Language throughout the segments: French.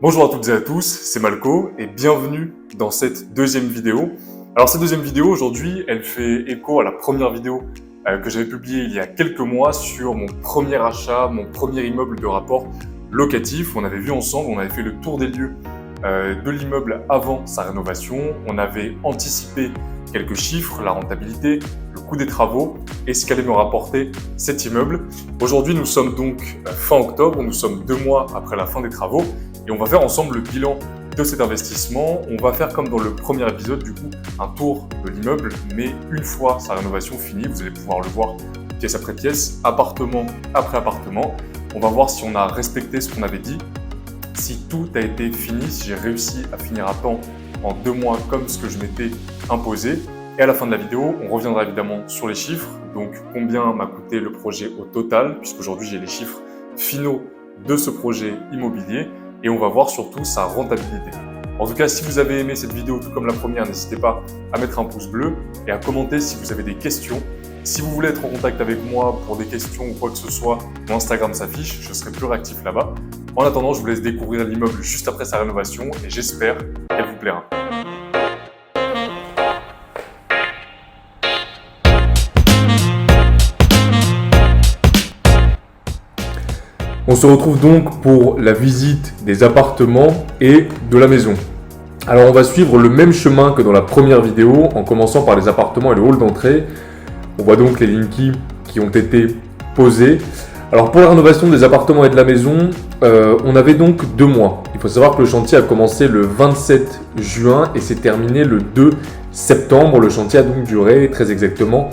Bonjour à toutes et à tous, c'est Malco et bienvenue dans cette deuxième vidéo. Alors cette deuxième vidéo aujourd'hui, elle fait écho à la première vidéo que j'avais publiée il y a quelques mois sur mon premier achat, mon premier immeuble de rapport locatif. On avait vu ensemble, on avait fait le tour des lieux de l'immeuble avant sa rénovation. On avait anticipé quelques chiffres, la rentabilité, le coût des travaux et ce qu'allait me rapporter cet immeuble. Aujourd'hui, nous sommes donc fin octobre, nous sommes 2 mois après la fin des travaux. Et on va faire ensemble le bilan de cet investissement. On va faire comme dans le premier épisode, du coup, un tour de l'immeuble, mais une fois sa rénovation finie, vous allez pouvoir le voir pièce après pièce, appartement après appartement. On va voir si on a respecté ce qu'on avait dit, si tout a été fini, si j'ai réussi à finir à temps en 2 mois comme ce que je m'étais imposé. Et à la fin de la vidéo, on reviendra évidemment sur les chiffres, donc combien m'a coûté le projet au total, puisqu'aujourd'hui j'ai les chiffres finaux de ce projet immobilier. Et on va voir surtout sa rentabilité. En tout cas, si vous avez aimé cette vidéo tout comme la première, n'hésitez pas à mettre un pouce bleu et à commenter si vous avez des questions. Si vous voulez être en contact avec moi pour des questions ou quoi que ce soit, mon Instagram s'affiche, je serai plus réactif là-bas. En attendant, je vous laisse découvrir l'immeuble juste après sa rénovation et j'espère qu'elle vous plaira. On se retrouve donc pour la visite des appartements et de la maison. Alors on va suivre le même chemin que dans la première vidéo en commençant par les appartements et le hall d'entrée. On voit donc les linkies qui ont été posés. Alors pour la rénovation des appartements et de la maison, on avait donc 2 mois. Il faut savoir que le chantier a commencé le 27 juin et s'est terminé le 2 septembre. Le chantier a donc duré très exactement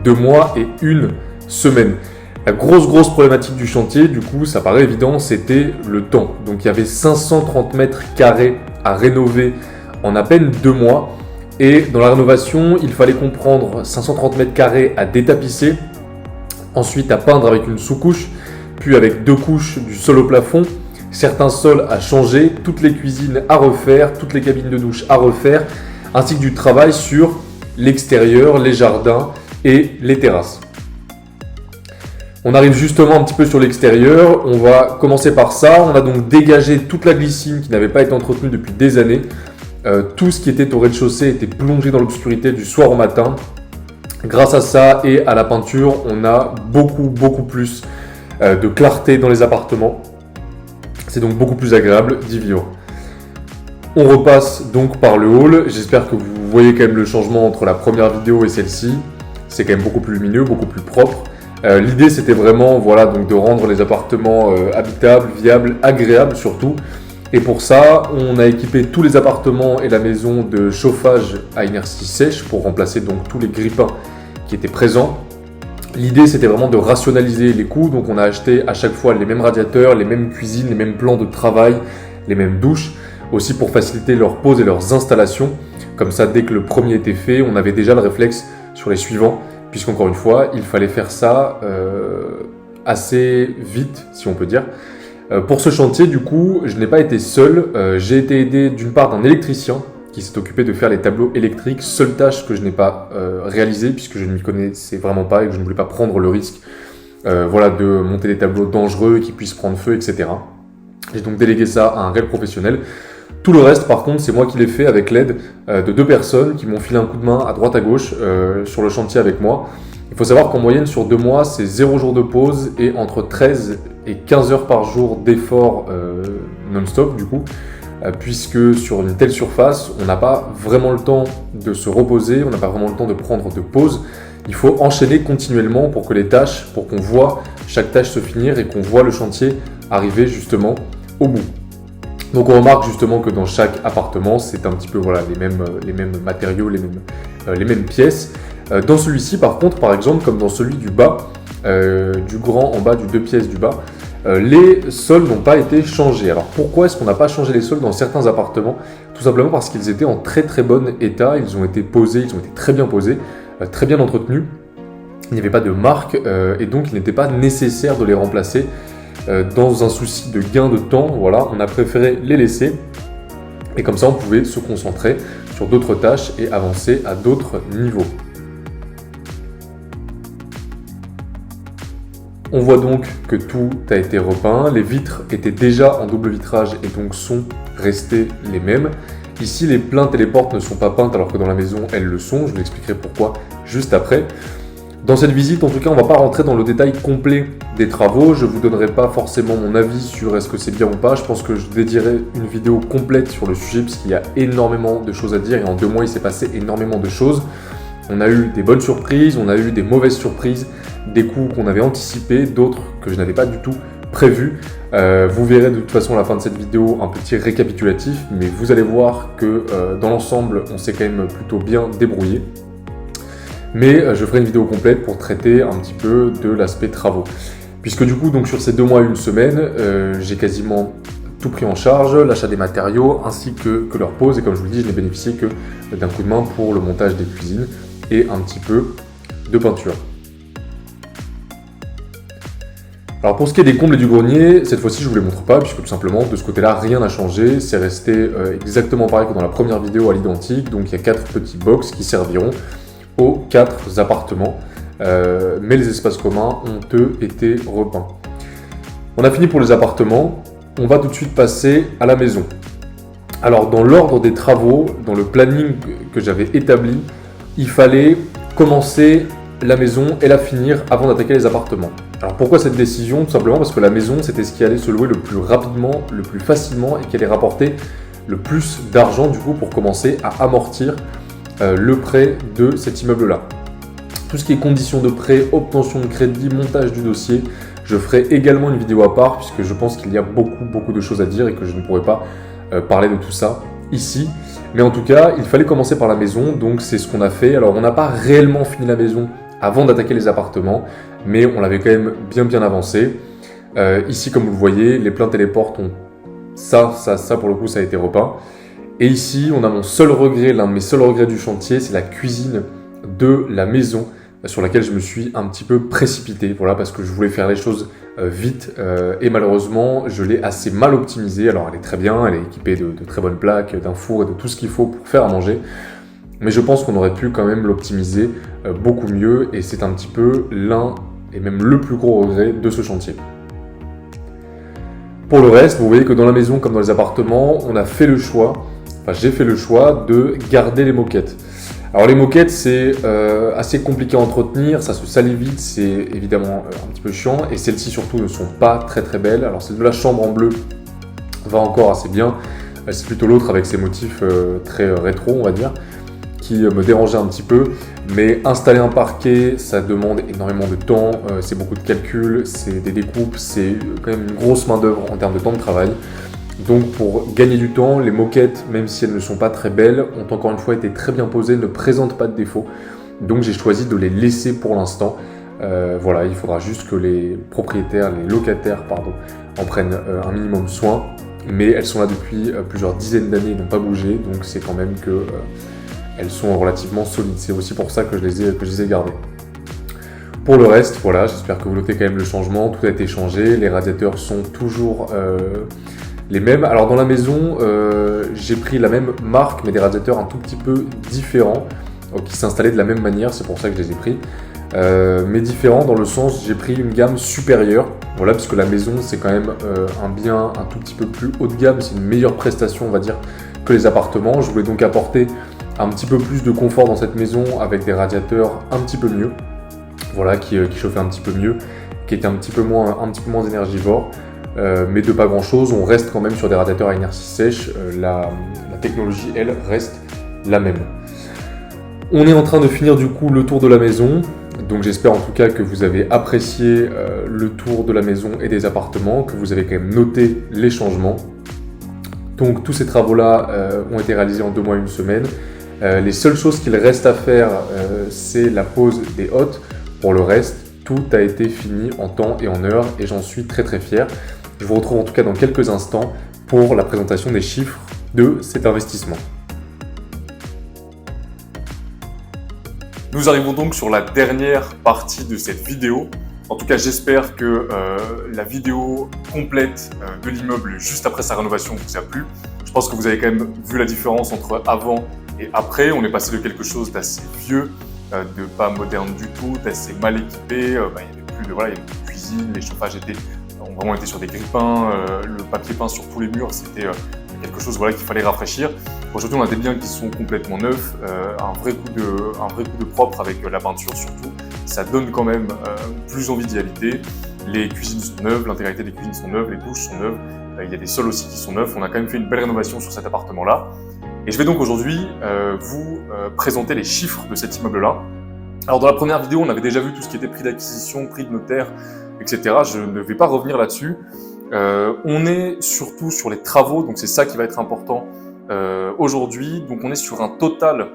2 mois et 1 semaine. La grosse problématique du chantier, du coup, ça paraît évident, c'était le temps. Donc il y avait 530 mètres carrés à rénover en à peine 2 mois. Et dans la rénovation, il fallait comprendre 530 mètres carrés à détapisser, ensuite à peindre avec une sous-couche, puis avec 2 couches du sol au plafond, certains sols à changer, toutes les cuisines à refaire, toutes les cabines de douche à refaire, ainsi que du travail sur l'extérieur, les jardins et les terrasses. On arrive justement un petit peu sur l'extérieur, on va commencer par ça. On a donc dégagé toute la glycine qui n'avait pas été entretenue depuis des années. Tout ce qui était au rez-de-chaussée était plongé dans l'obscurité du soir au matin. Grâce à ça et à la peinture, on a beaucoup plus de clarté dans les appartements. C'est donc beaucoup plus agréable d'y vivre. On repasse donc par le hall. J'espère que vous voyez quand même le changement entre la première vidéo et celle-ci. C'est quand même beaucoup plus lumineux, beaucoup plus propre. L'idée c'était vraiment donc de rendre les appartements habitables, viables, agréables surtout. Et pour ça, on a équipé tous les appartements et la maison de chauffage à inertie sèche pour remplacer donc tous les grippins qui étaient présents. L'idée c'était vraiment de rationaliser les coûts, donc on a acheté à chaque fois les mêmes radiateurs, les mêmes cuisines, les mêmes plans de travail, les mêmes douches, aussi pour faciliter leur pose et leurs installations. Comme ça, dès que le premier était fait, on avait déjà le réflexe sur les suivants. Puisqu'encore une fois, il fallait faire ça assez vite, si on peut dire. Pour ce chantier, du coup, je n'ai pas été seul. J'ai été aidé d'une part d'un électricien qui s'est occupé de faire les tableaux électriques, seule tâche que je n'ai pas réalisée puisque je ne m'y connaissais vraiment pas et que je ne voulais pas prendre le risque de monter des tableaux dangereux qui puissent prendre feu, etc. J'ai donc délégué ça à un réel professionnel. Tout le reste, par contre, c'est moi qui l'ai fait avec l'aide de 2 personnes qui m'ont filé un coup de main à droite à gauche sur le chantier avec moi. Il faut savoir qu'en moyenne, sur 2 mois, c'est 0 jour de pause et entre 13 et 15 heures par jour d'effort non-stop, du coup, puisque sur une telle surface, on n'a pas vraiment le temps de se reposer, on n'a pas vraiment le temps de prendre de pause. Il faut enchaîner continuellement pour qu'on voit chaque tâche se finir et qu'on voit le chantier arriver justement au bout. Donc on remarque justement que dans chaque appartement, c'est un petit peu les mêmes matériaux, les mêmes pièces. Dans celui-ci, par contre, par exemple, comme dans celui du bas, du grand en bas, du 2 pièces du bas, les sols n'ont pas été changés. Alors pourquoi est-ce qu'on n'a pas changé les sols dans certains appartements? Tout simplement parce qu'ils étaient en très bon état, ils ont été posés, ils ont été très bien posés, très bien entretenus. Il n'y avait pas de marque et donc il n'était pas nécessaire de les remplacer. Dans un souci de gain de temps, on a préféré les laisser et comme ça on pouvait se concentrer sur d'autres tâches et avancer à d'autres niveaux. On voit donc que tout a été repeint, les vitres étaient déjà en double vitrage et donc sont restées les mêmes. Ici, les plaintes et les portes ne sont pas peintes alors que dans la maison, elles le sont. Je vous expliquerai pourquoi juste après. Dans cette visite, en tout cas, on ne va pas rentrer dans le détail complet des travaux. Je ne vous donnerai pas forcément mon avis sur est-ce que c'est bien ou pas. Je pense que je dédierai une vidéo complète sur le sujet puisqu'il y a énormément de choses à dire et en 2 mois, il s'est passé énormément de choses. On a eu des bonnes surprises, on a eu des mauvaises surprises, des coups qu'on avait anticipés, d'autres que je n'avais pas du tout prévus. Vous verrez de toute façon à la fin de cette vidéo un petit récapitulatif, mais vous allez voir que dans l'ensemble, on s'est quand même plutôt bien débrouillé. Mais je ferai une vidéo complète pour traiter un petit peu de l'aspect travaux. Puisque du coup, donc sur ces 2 mois et 1 semaine, j'ai quasiment tout pris en charge, l'achat des matériaux ainsi que leur pose. Et comme je vous le dis, je n'ai bénéficié que d'un coup de main pour le montage des cuisines et un petit peu de peinture. Alors pour ce qui est des combles et du grenier, cette fois-ci je ne vous les montre pas puisque tout simplement de ce côté-là rien n'a changé, c'est resté exactement pareil que dans la première vidéo à l'identique, donc il y a 4 petits box qui serviront aux 4 appartements, mais les espaces communs ont eux été repeints. On a fini pour les appartements, on va tout de suite passer à la maison. Alors dans l'ordre des travaux, dans le planning que j'avais établi, il fallait commencer la maison et la finir avant d'attaquer les appartements. Alors pourquoi cette décision? Tout simplement parce que la maison c'était ce qui allait se louer le plus rapidement, le plus facilement et qui allait rapporter le plus d'argent du coup pour commencer à amortir le prêt de cet immeuble-là. Tout ce qui est conditions de prêt, obtention de crédit, montage du dossier, je ferai également une vidéo à part puisque je pense qu'il y a beaucoup de choses à dire et que je ne pourrai pas parler de tout ça ici. Mais en tout cas, il fallait commencer par la maison, donc c'est ce qu'on a fait. Alors on n'a pas réellement fini la maison avant d'attaquer les appartements, mais on l'avait quand même bien avancé. Ici, comme vous le voyez, les plaintes et les portes ont ça pour le coup, ça a été repeint. Et ici, on a mon seul regret, l'un de mes seuls regrets du chantier, c'est la cuisine de la maison sur laquelle je me suis un petit peu précipité, voilà, parce que je voulais faire les choses vite et malheureusement, je l'ai assez mal optimisée. Alors, elle est très bien, elle est équipée de très bonnes plaques, d'un four et de tout ce qu'il faut pour faire à manger. Mais je pense qu'on aurait pu quand même l'optimiser beaucoup mieux et c'est un petit peu l'un et même le plus gros regret de ce chantier. Pour le reste, vous voyez que dans la maison comme dans les appartements, on a fait le choix, enfin j'ai fait le choix de garder les moquettes. Alors les moquettes c'est assez compliqué à entretenir, ça se salit vite, c'est évidemment un petit peu chiant et celles-ci surtout ne sont pas très belles. Alors celle de la chambre en bleu va encore assez bien, c'est plutôt l'autre avec ses motifs très rétro on va dire, qui me dérangeait un petit peu, mais installer un parquet, ça demande énormément de temps, c'est beaucoup de calculs, c'est des découpes, c'est quand même une grosse main d'œuvre en termes de temps de travail. Donc pour gagner du temps, les moquettes, même si elles ne sont pas très belles, ont encore une fois été très bien posées, ne présentent pas de défauts. Donc j'ai choisi de les laisser pour l'instant. Voilà, il faudra juste que les propriétaires, les locataires, pardon, en prennent un minimum soin. Mais elles sont là depuis plusieurs dizaines d'années, elles n'ont pas bougé, donc c'est quand même que elles sont relativement solides. C'est aussi pour ça que je les ai gardées. Pour le reste, voilà, j'espère que vous notez quand même le changement. Tout a été changé, les radiateurs sont toujours les mêmes. Alors dans la maison, j'ai pris la même marque, mais des radiateurs un tout petit peu différents, qui s'installaient de la même manière, c'est pour ça que je les ai pris. Mais différents dans le sens, j'ai pris une gamme supérieure, voilà, puisque la maison c'est quand même un bien un tout petit peu plus haut de gamme, c'est une meilleure prestation on va dire que les appartements. Je voulais donc apporter un petit peu plus de confort dans cette maison avec des radiateurs un petit peu mieux, voilà, qui chauffaient un petit peu mieux, qui étaient un petit peu moins énergivores, mais de pas grand chose. On reste quand même sur des radiateurs à inertie sèche, la technologie elle reste la même. On est en train de finir du coup le tour de la maison, donc j'espère en tout cas que vous avez apprécié le tour de la maison et des appartements, que vous avez quand même noté les changements. Donc tous ces travaux-là ont été réalisés en 2 mois et 1 semaine. Les seules choses qu'il reste à faire, c'est la pose des hôtes. Pour le reste, tout a été fini en temps et en heure et j'en suis très fier. Je vous retrouve en tout cas dans quelques instants pour la présentation des chiffres de cet investissement. Nous arrivons donc sur la dernière partie de cette vidéo. En tout cas, j'espère que la vidéo complète de l'immeuble juste après sa rénovation vous a plu. Je pense que vous avez quand même vu la différence entre avant et après. On est passé de quelque chose d'assez vieux, de pas moderne du tout, d'assez mal équipé. Il n'y avait plus de, voilà, il y avait une cuisine, les chauffages ont vraiment été sur des grille-pains, le papier peint sur tous les murs, c'était quelque chose voilà, qu'il fallait rafraîchir. Aujourd'hui, on a des biens qui sont complètement neufs, un vrai coup de propre avec la peinture surtout. Ça donne quand même plus envie d'y habiter. Les cuisines sont neuves, l'intégralité des cuisines sont neuves, les douches sont neuves, il y a des sols aussi qui sont neufs. On a quand même fait une belle rénovation sur cet appartement-là. Et je vais donc aujourd'hui vous présenter les chiffres de cet immeuble-là. Alors dans la première vidéo, on avait déjà vu tout ce qui était prix d'acquisition, prix de notaire, etc. Je ne vais pas revenir là-dessus. On est surtout sur les travaux, donc c'est ça qui va être important aujourd'hui. Donc on est sur un total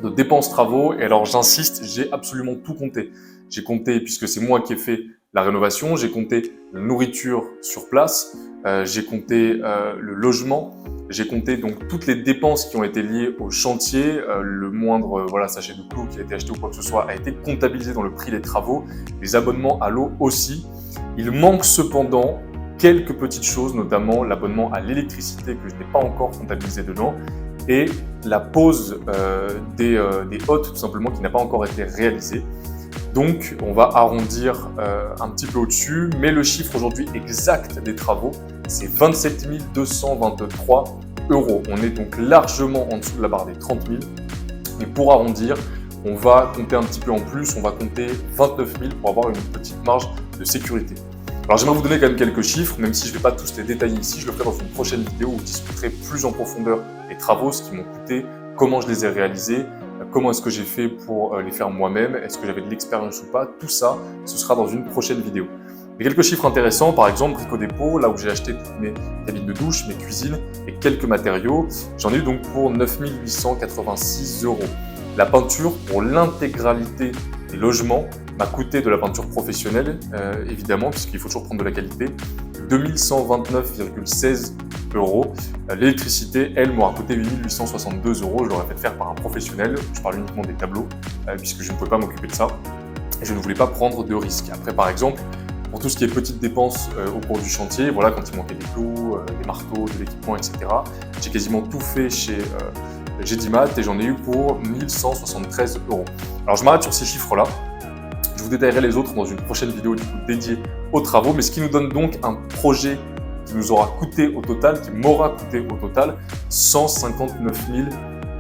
de dépenses travaux. Et alors j'insiste, j'ai absolument tout compté. J'ai compté, puisque c'est moi qui ai fait la rénovation, j'ai compté la nourriture sur place, j'ai compté le logement, j'ai compté donc toutes les dépenses qui ont été liées au chantier, le moindre sachet de clous qui a été acheté ou quoi que ce soit a été comptabilisé dans le prix des travaux, les abonnements à l'eau aussi. Il manque cependant quelques petites choses, notamment l'abonnement à l'électricité que je n'ai pas encore comptabilisé dedans, et la pose des hôtes tout simplement qui n'a pas encore été réalisée. Donc on va arrondir un petit peu au-dessus, mais le chiffre aujourd'hui exact des travaux, c'est 27 223 €. On est donc largement en dessous de la barre des 30 000. Et pour arrondir, on va compter un petit peu en plus, on va compter 29 000 pour avoir une petite marge de sécurité. Alors j'aimerais vous donner quand même quelques chiffres, même si je ne vais pas tous les détailler ici, je le ferai dans une prochaine vidéo où je discuterai plus en profondeur des travaux, ce qui m'ont coûté, comment je les ai réalisés, comment est-ce que j'ai fait pour les faire moi-même, est-ce que j'avais de l'expérience ou pas, tout ça, ce sera dans une prochaine vidéo. Mais quelques chiffres intéressants, par exemple, Brico Dépôt, là où j'ai acheté toutes mes cabines de douche, mes cuisines et quelques matériaux, j'en ai eu donc pour 9 886 €. La peinture, pour l'intégralité des logements, m'a coûté de la peinture professionnelle, évidemment, puisqu'il faut toujours prendre de la qualité, 2129,16 €. L'électricité, elle, m'aura coûté 8 862 €. Je l'aurais fait faire par un professionnel. Je parle uniquement des tableaux, puisque je ne pouvais pas m'occuper de ça. Et je ne voulais pas prendre de risques. Après, par exemple, pour tout ce qui est petites dépenses au cours du chantier, voilà, quand il manquait des clous, des marteaux, de l'équipement, etc., j'ai quasiment tout fait chez Gedimat et j'en ai eu pour 1173 €. Alors, je m'arrête sur ces chiffres-là. Je vous détaillerai les autres dans une prochaine vidéo du coup, dédiée aux travaux, mais ce qui nous donne donc un projet qui nous aura coûté au total, qui m'aura coûté au total 159 000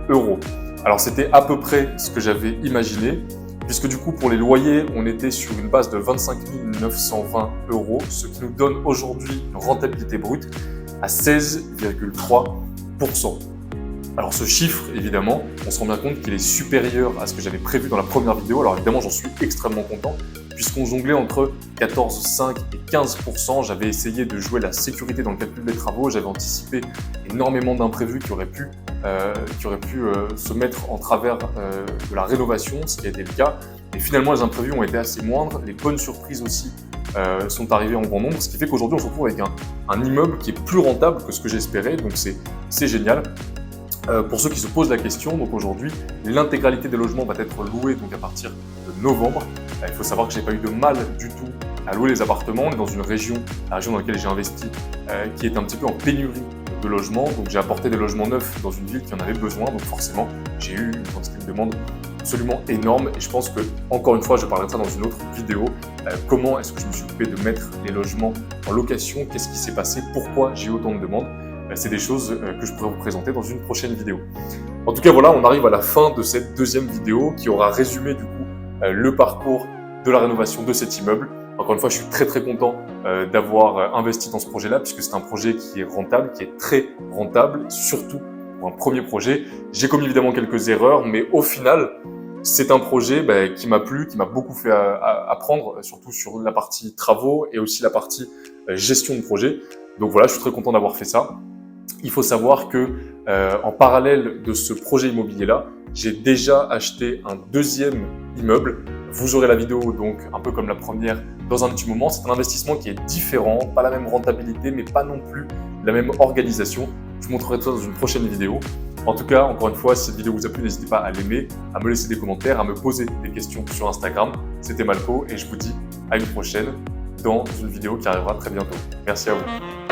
€. Alors c'était à peu près ce que j'avais imaginé, puisque du coup pour les loyers, on était sur une base de 25 920 €, ce qui nous donne aujourd'hui une rentabilité brute à 16,3%. Alors ce chiffre, évidemment, on se rend bien compte qu'il est supérieur à ce que j'avais prévu dans la première vidéo. Alors évidemment, j'en suis extrêmement content, puisqu'on jonglait entre 14,5 et 15%. J'avais essayé de jouer la sécurité dans le calcul des travaux. J'avais anticipé énormément d'imprévus qui auraient pu se mettre en travers de la rénovation, ce qui a été le cas. Et finalement, les imprévus ont été assez moindres. Les bonnes surprises aussi sont arrivées en grand nombre, ce qui fait qu'aujourd'hui, on se retrouve avec un immeuble qui est plus rentable que ce que j'espérais. Donc c'est génial. Pour ceux qui se posent la question, donc aujourd'hui, l'intégralité des logements va être louée donc à partir de novembre. Il faut savoir que j'ai pas eu de mal du tout à louer les appartements. On est dans une région, la région dans laquelle j'ai investi, qui est un petit peu en pénurie de logements. Donc j'ai apporté des logements neufs dans une ville qui en avait besoin. Donc forcément, j'ai eu une quantité de demandes absolument énorme. Et je pense que, encore une fois, je parlerai de ça dans une autre vidéo. Comment est-ce que je me suis occupé de mettre les logements en location? Qu'est-ce qui s'est passé? Pourquoi j'ai eu autant de demandes? C'est des choses que je pourrais vous présenter dans une prochaine vidéo. En tout cas, voilà, on arrive à la fin de cette deuxième vidéo qui aura résumé du coup le parcours de la rénovation de cet immeuble. Encore une fois, je suis très très content d'avoir investi dans ce projet-là puisque c'est un projet qui est rentable, qui est très rentable, surtout pour un premier projet. J'ai commis évidemment quelques erreurs, mais au final, c'est un projet qui m'a plu, qui m'a beaucoup fait apprendre, surtout sur la partie travaux et aussi la partie gestion de projet. Donc voilà, je suis très content d'avoir fait ça. Il faut savoir que en parallèle de ce projet immobilier-là, j'ai déjà acheté un deuxième immeuble. Vous aurez la vidéo donc un peu comme la première dans un petit moment. C'est un investissement qui est différent, pas la même rentabilité, mais pas non plus la même organisation. Je vous montrerai tout ça dans une prochaine vidéo. En tout cas, encore une fois, si cette vidéo vous a plu, n'hésitez pas à l'aimer, à me laisser des commentaires, à me poser des questions sur Instagram. C'était Malco et je vous dis à une prochaine dans une vidéo qui arrivera très bientôt. Merci à vous.